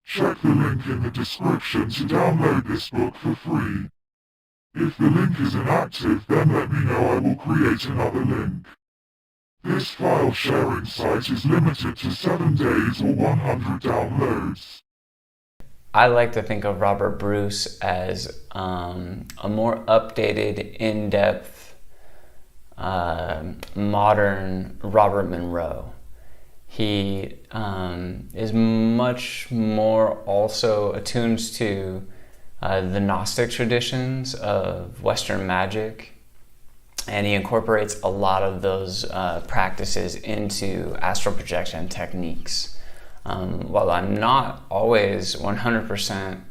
Check the link in the description to download this book for free. If the link is inactive, then let me know. I will create another link. This file sharing site is limited to 7 days or 100 downloads. I like to think of Robert Bruce as a more updated, in-depth, modern Robert Monroe. He is much more also attuned to the Gnostic traditions of Western magic, and he incorporates a lot of those practices into astral projection techniques. While I'm not always 100%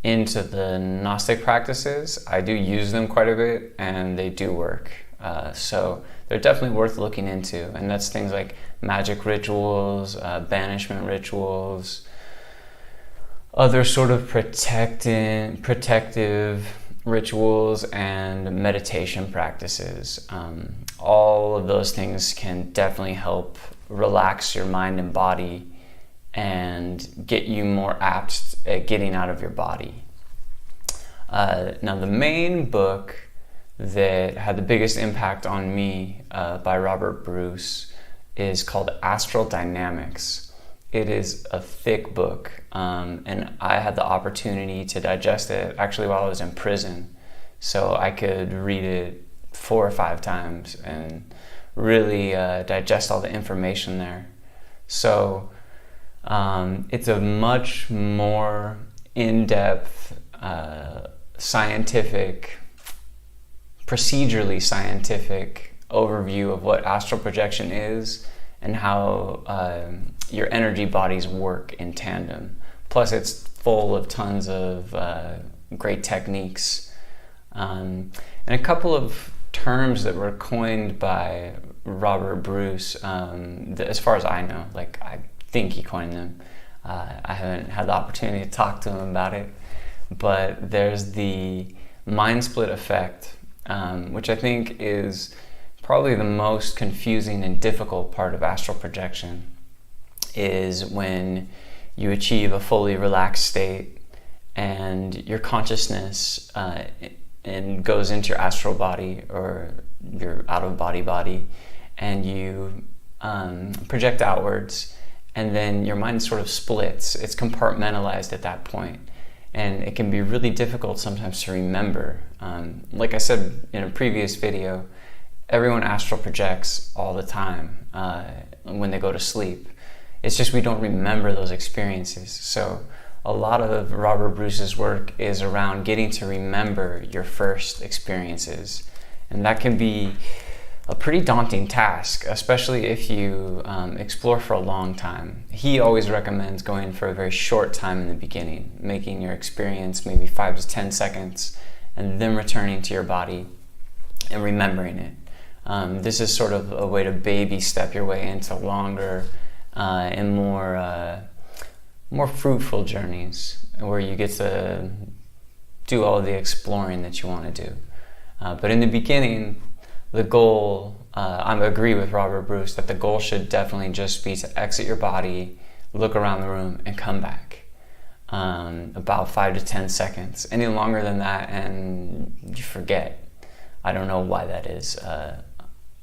into the Gnostic practices, I do use them quite a bit and they do work. So they're definitely worth looking into, and that's things like magic rituals, banishment rituals, other sort of protective rituals, and meditation practices. All of those things can definitely help relax your mind and body and get you more apt at getting out of your body. Now, the main book that had the biggest impact on me by Robert Bruce is called Astral Dynamics. It is a thick book, and I had the opportunity to digest it actually while I was in prison. So I could read it 4 or 5 times and really digest all the information there. So it's a much more in-depth, scientific, procedurally scientific overview of what astral projection is and how your energy bodies work in tandem. Plus, it's full of tons of great techniques. And a couple of terms that were coined by Robert Bruce, as far as I know, like I think he coined them. I haven't had the opportunity to talk to him about it, but there's the mind split effect, which I think is probably the most confusing and difficult part of astral projection, is when you achieve a fully relaxed state and your consciousness and goes into your astral body or your out-of-body body, and you project outwards, and then your mind sort of splits. It's compartmentalized at that point, and it can be really difficult sometimes to remember. Like I said in a previous video, everyone astral projects all the time when they go to sleep. It's just we don't remember those experiences. So a lot of Robert Bruce's work is around getting to remember your first experiences. And that can be a pretty daunting task, especially if you explore for a long time. He always recommends going for a very short time in the beginning, making your experience maybe 5 to 10 seconds, and then returning to your body and remembering it. This is sort of a way to baby step your way into longer and more fruitful journeys where you get to do all the exploring that you want to do. But in the beginning, the goal, I agree with Robert Bruce that the goal should definitely just be to exit your body, look around the room, and come back. About 5 to 10 seconds. Any longer than that and you forget. I don't know why that is.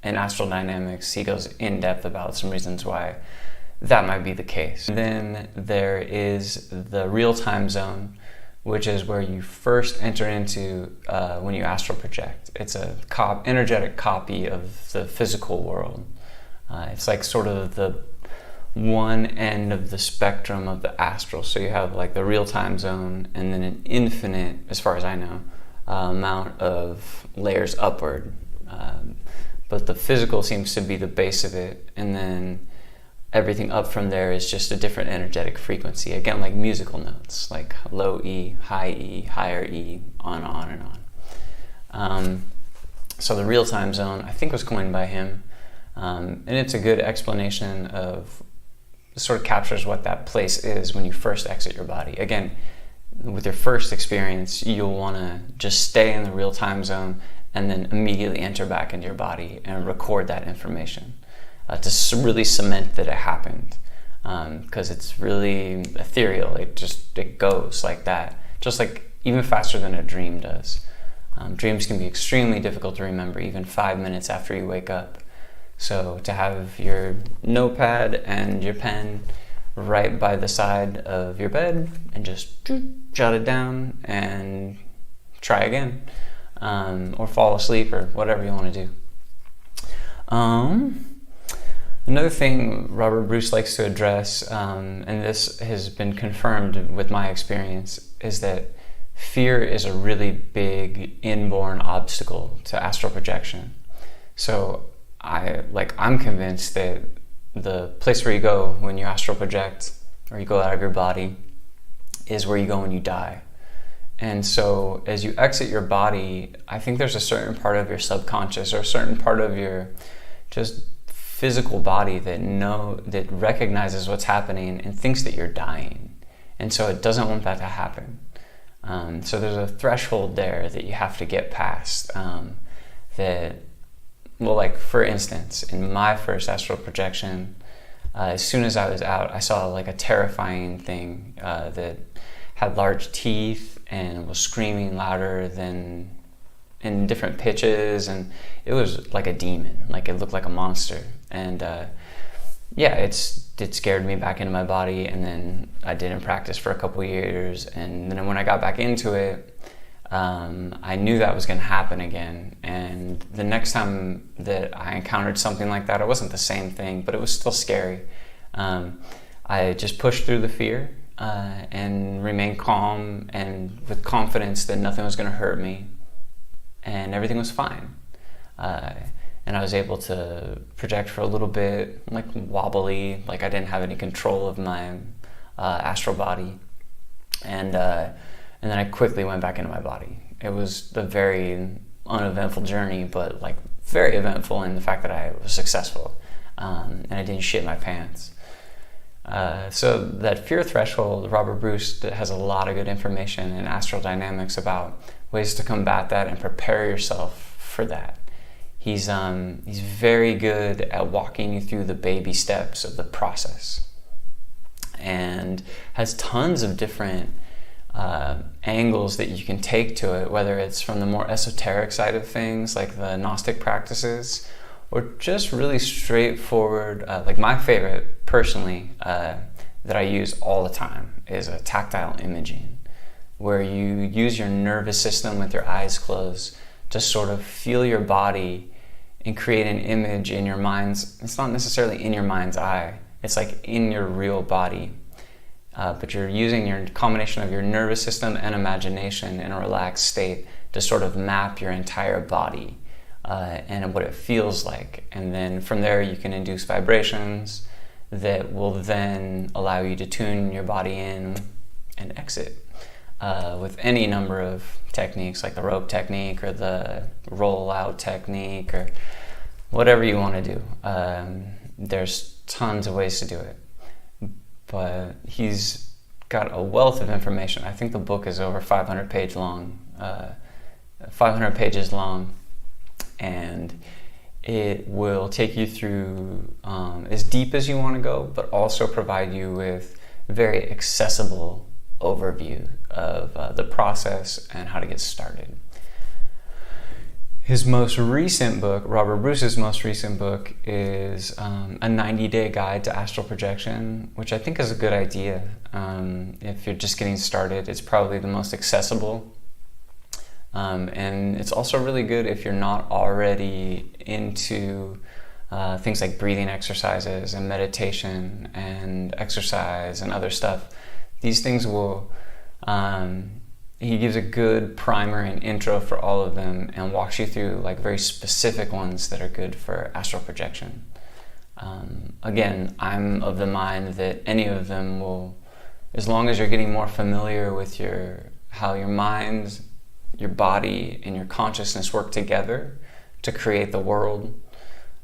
In Astral Dynamics, he goes in depth about some reasons why that might be the case. Then there is the real-time zone, which is where you first enter into when you astral project. It's a energetic copy of the physical world. It's like sort of the one end of the spectrum of the astral. So you have like the real-time zone and then an infinite, as far as I know, amount of layers upward. But the physical seems to be the base of it, and then everything up from there is just a different energetic frequency. Again, like musical notes, like low E, higher E, on and on. So the real-time zone, I think, was coined by him, and it's a good explanation of, sort of captures what that place is when you first exit your body. Again, with your first experience, you'll want to just stay in the real-time zone and then immediately enter back into your body and record that information to really cement that it happened. because it's really ethereal. It goes like that, just like even faster than a dream does. Dreams can be extremely difficult to remember even 5 minutes after you wake up. So to have your notepad and your pen right by the side of your bed and just jot it down and try again, or fall asleep or whatever you want to do. Another thing Robert Bruce likes to address, and this has been confirmed with my experience, is that fear is a really big inborn obstacle to astral projection. So I'm convinced that the place where you go when you astral project or you go out of your body is where you go when you die. And so as you exit your body, I think there's a certain part of your subconscious or a certain part of your just physical body that recognizes what's happening and thinks that you're dying. And so it doesn't want that to happen. So there's a threshold there that you have to get past, like for instance, in my first astral projection, as soon as I was out, I saw like a terrifying thing that had large teeth and was screaming louder than in different pitches, and it was like a demon, like it looked like a monster. And it scared me back into my body, and then I didn't practice for a couple years, and then when I got back into it, I knew that was going to happen again. And the next time that I encountered something like that, it wasn't the same thing, but it was still scary. I just pushed through the fear and remained calm and with confidence that nothing was going to hurt me, and everything was fine. And I was able to project for a little bit, like wobbly, like I didn't have any control of my astral body. And then I quickly went back into my body. It was a very uneventful journey, but like very eventful in the fact that I was successful, and I didn't shit my pants. So that fear threshold, Robert Bruce has a lot of good information in Astral Dynamics about ways to combat that and prepare yourself for that. He's very good at walking you through the baby steps of the process, and has tons of different angles that you can take to it, whether it's from the more esoteric side of things like the Gnostic practices, or just really straightforward, like my favorite personally that I use all the time is a tactile imaging, where you use your nervous system with your eyes closed to sort of feel your body and create an image in your mind's, it's not necessarily in your mind's eye, it's like in your real body. But you're using your combination of your nervous system and imagination in a relaxed state to sort of map your entire body and what it feels like. And then from there you can induce vibrations that will then allow you to tune your body in and exit with any number of techniques, like the rope technique or the roll out technique or whatever you want to do. There's tons of ways to do it. But he's got a wealth of information. I think the book is over 500 pages long, and it will take you through as deep as you want to go, but also provide you with a very accessible overview of the process and how to get started. His most recent book, Robert Bruce's most recent book, is a 90-day guide to astral projection, which I think is a good idea. If you're just getting started, it's probably the most accessible. And it's also really good if you're not already into things like breathing exercises and meditation and exercise and other stuff. These things will... he gives a good primer and intro for all of them and walks you through like very specific ones that are good for astral projection. Again, I'm of the mind that any of them will, as long as you're getting more familiar with how your mind, your body, and your consciousness work together to create the world,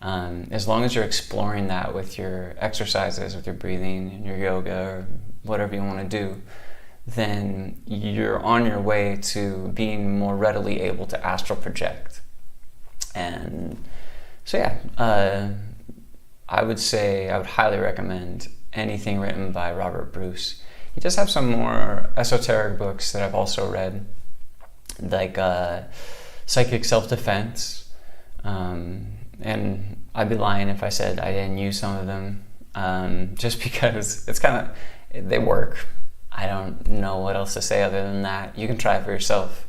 as long as you're exploring that with your exercises, with your breathing and your yoga or whatever you want to do, then you're on your way to being more readily able to astral project. And so I would highly recommend anything written by Robert Bruce. He does have some more esoteric books that I've also read, like Psychic Self-Defense, and I'd be lying if I said I didn't use some of them, just because it's kind of, they work. I don't know what else to say other than that. You can try it for yourself.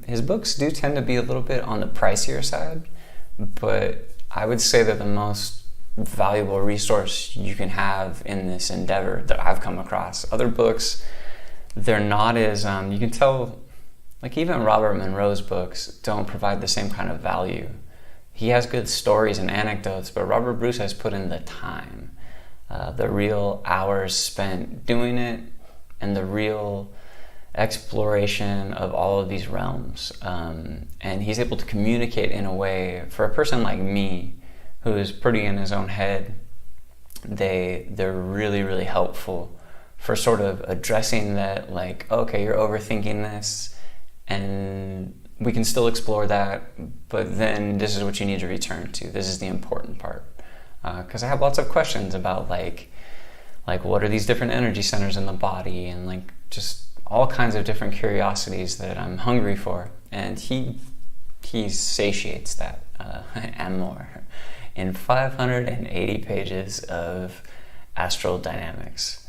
His books do tend to be a little bit on the pricier side, but I would say they're the most valuable resource you can have in this endeavor that I've come across. Other books, they're not as, you can tell, like even Robert Monroe's books don't provide the same kind of value. He has good stories and anecdotes, but Robert Bruce has put in the time, the real hours spent doing it, and the real exploration of all of these realms. And he's able to communicate in a way, for a person like me, who is pretty in his own head, they're really, really helpful for sort of addressing that, like, okay, you're overthinking this, and we can still explore that, but then this is what you need to return to. This is the important part. Because I have lots of questions about like what are these different energy centers in the body, and like just all kinds of different curiosities that I'm hungry for. And he satiates that and more in 580 pages of Astral Dynamics.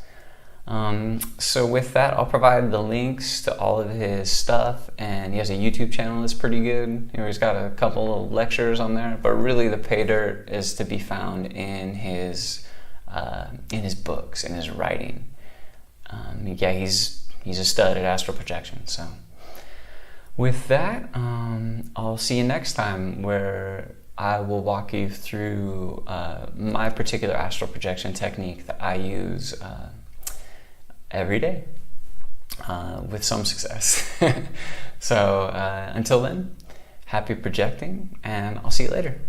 So with that, I'll provide the links to all of his stuff, and he has a YouTube channel that's pretty good. He's got a couple of lectures on there, but really the pay dirt is to be found in his books, in his writing. Yeah, he's a stud at astral projection. So with that, I'll see you next time, where I will walk you through my particular astral projection technique that I use every day with some success. So until then, happy projecting, and I'll see you later.